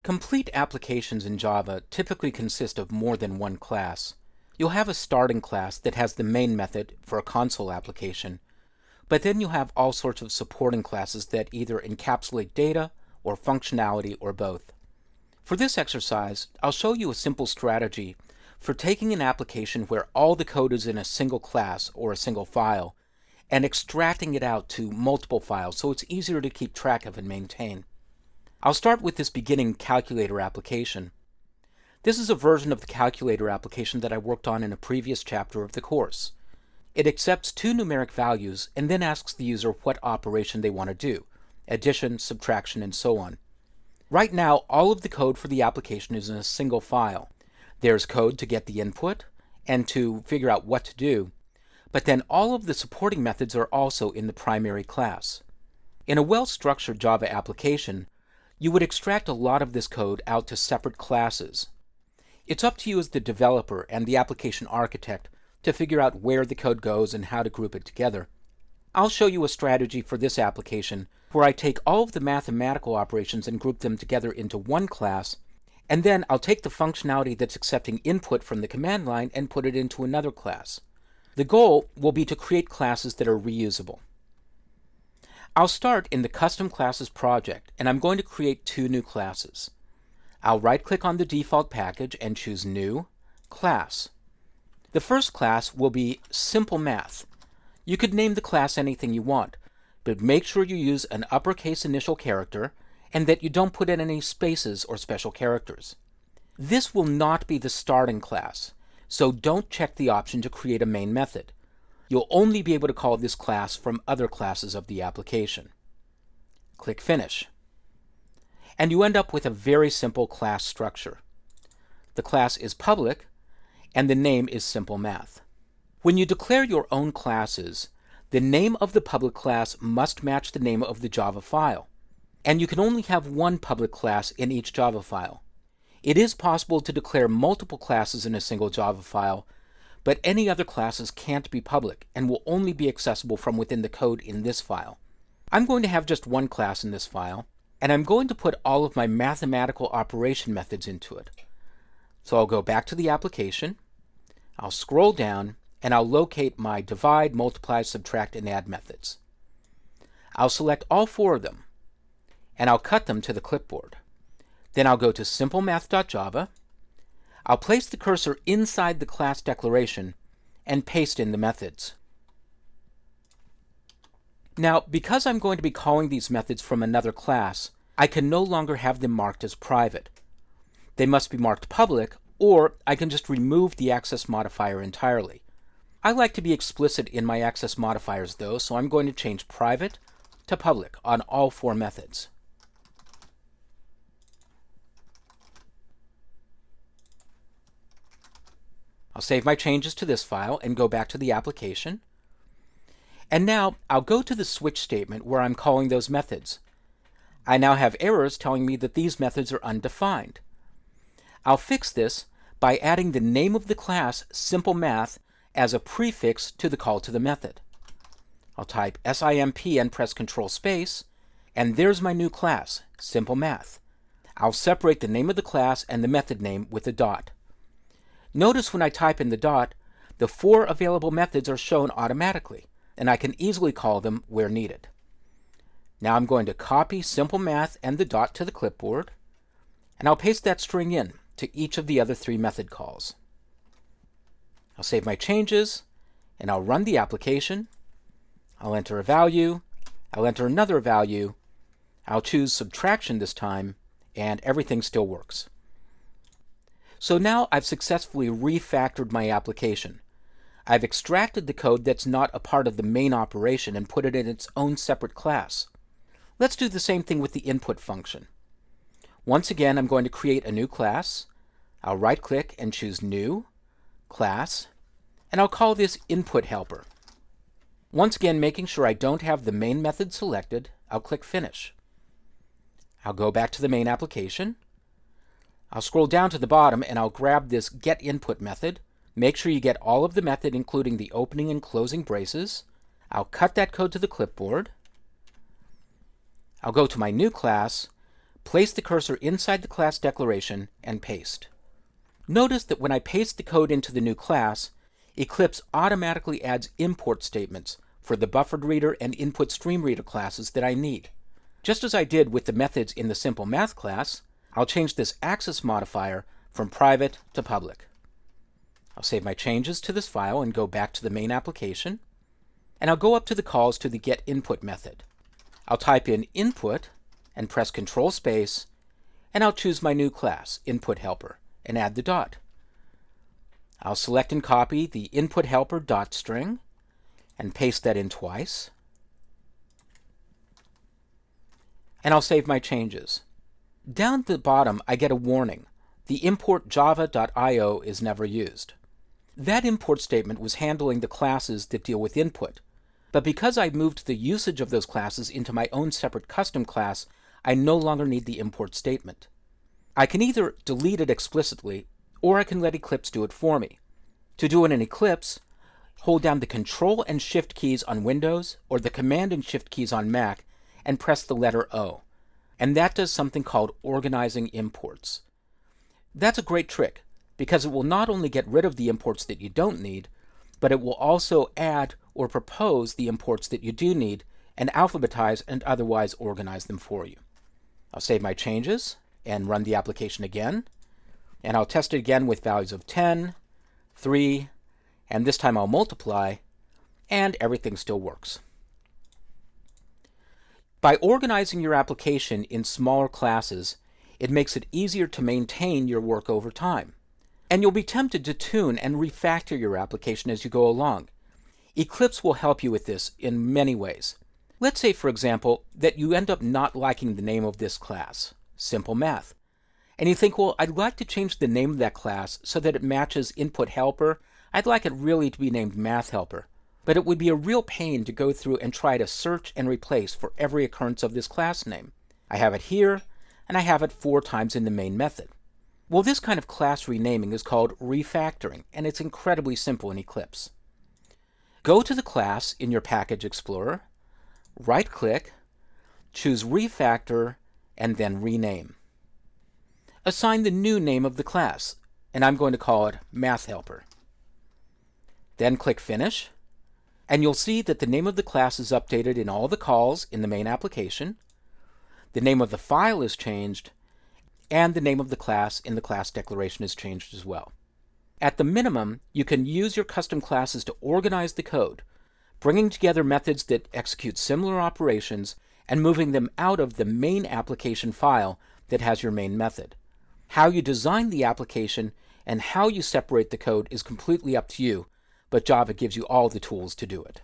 Complete applications in Java typically consist of more than one class. You'll have a starting class that has the main method for a console application, but then you'll have all sorts of supporting classes that either encapsulate data or functionality or both. For this exercise, I'll show you a simple strategy for taking an application where all the code is in a single class or a single file and extracting it out to multiple files so it's easier to keep track of and maintain. I'll start with this beginning calculator application. This is a version of the calculator application that I worked on in a previous chapter of the course. It accepts two numeric values and then asks the user what operation they want to do, addition, subtraction, and so on. Right now, all of the code for the application is in a single file. There's code to get the input and to figure out what to do, but then all of the supporting methods are also in the primary class. In a well-structured Java application, you would extract a lot of this code out to separate classes. It's up to you as the developer and the application architect to figure out where the code goes and how to group it together. I'll show you a strategy for this application where I take all of the mathematical operations and group them together into one class, and then I'll take the functionality that's accepting input from the command line and put it into another class. The goal will be to create classes that are reusable. I'll start in the Custom Classes project, and I'm going to create two new classes. I'll right-click on the default package and choose New, Class. The first class will be Simple Math. You could name the class anything you want, but make sure you use an uppercase initial character and that you don't put in any spaces or special characters. This will not be the starting class, so don't check the option to create a main method. You'll only be able to call this class from other classes of the application. Click Finish. And you end up with a very simple class structure. The class is public, and the name is Simple Math. When you declare your own classes, the name of the public class must match the name of the Java file, and you can only have one public class in each Java file. It is possible to declare multiple classes in a single Java file, but any other classes can't be public and will only be accessible from within the code in this file. I'm going to have just one class in this file, and I'm going to put all of my mathematical operation methods into it. So I'll go back to the application, I'll scroll down, and I'll locate my divide, multiply, subtract, and add methods. I'll select all four of them, and I'll cut them to the clipboard. Then I'll go to simplemath.java. I'll place the cursor inside the class declaration and paste in the methods. Now, because I'm going to be calling these methods from another class, I can no longer have them marked as private. They must be marked public, or I can just remove the access modifier entirely. I like to be explicit in my access modifiers though, so I'm going to change private to public on all four methods. I'll save my changes to this file and go back to the application. And now I'll go to the switch statement where I'm calling those methods. I now have errors telling me that these methods are undefined. I'll fix this by adding the name of the class Simple Math as a prefix to the call to the method. I'll type SIMP and press Control Space, and there's my new class, Simple Math. I'll separate the name of the class and the method name with a dot. Notice when I type in the dot, the four available methods are shown automatically, and I can easily call them where needed. Now I'm going to copy Simple Math and the dot to the clipboard, and I'll paste that string in to each of the other three method calls. I'll save my changes, and I'll run the application. I'll enter a value, I'll enter another value, I'll choose subtraction this time, and everything still works. So now I've successfully refactored my application. I've extracted the code that's not a part of the main operation and put it in its own separate class. Let's do the same thing with the input function. Once again, I'm going to create a new class. I'll right-click and choose New, Class, and I'll call this Input Helper. Once again, making sure I don't have the main method selected, I'll click Finish. I'll go back to the main application. I'll scroll down to the bottom and I'll grab this getInput method. Make sure you get all of the method, including the opening and closing braces. I'll cut that code to the clipboard. I'll go to my new class, place the cursor inside the class declaration, and paste. Notice that when I paste the code into the new class, Eclipse automatically adds import statements for the buffered reader and input stream reader classes that I need. Just as I did with the methods in the Simple Math class, I'll change this access modifier from private to public. I'll save my changes to this file and go back to the main application, and I'll go up to the calls to the getInput method. I'll type in input and press Control Space, and I'll choose my new class, Input Helper, and add the dot. I'll select and copy the input helper dot string and paste that in twice. And I'll save my changes. Down at the bottom, I get a warning. The import java.io is never used. That import statement was handling the classes that deal with input, but because I moved the usage of those classes into my own separate custom class, I no longer need the import statement. I can either delete it explicitly, or I can let Eclipse do it for me. To do it in Eclipse, hold down the Control and Shift keys on Windows or the Command and Shift keys on Mac and press the letter O. And that does something called organizing imports. That's a great trick because it will not only get rid of the imports that you don't need, but it will also add or propose the imports that you do need and alphabetize and otherwise organize them for you. I'll save my changes and run the application again, and I'll test it again with values of 10, 3, and this time I'll multiply, and everything still works. By organizing your application in smaller classes, it makes it easier to maintain your work over time. And you'll be tempted to tune and refactor your application as you go along. Eclipse will help you with this in many ways. Let's say, for example, that you end up not liking the name of this class, Simple Math. And you think, well, I'd like to change the name of that class so that it matches Input Helper. I'd like it really to be named Math Helper. But it would be a real pain to go through and try to search and replace for every occurrence of this class name. I have it here, and I have it 4 times in the main method. Well, this kind of class renaming is called refactoring, and it's incredibly simple in Eclipse. Go to the class in your Package Explorer, right-click, choose Refactor, and then Rename. Assign the new name of the class, and I'm going to call it Math Helper. Then click Finish, and you'll see that the name of the class is updated in all the calls in the main application, the name of the file is changed, and the name of the class in the class declaration is changed as well. At the minimum, you can use your custom classes to organize the code, bringing together methods that execute similar operations and moving them out of the main application file that has your main method. How you design the application and how you separate the code is completely up to you, but Java gives you all the tools to do it.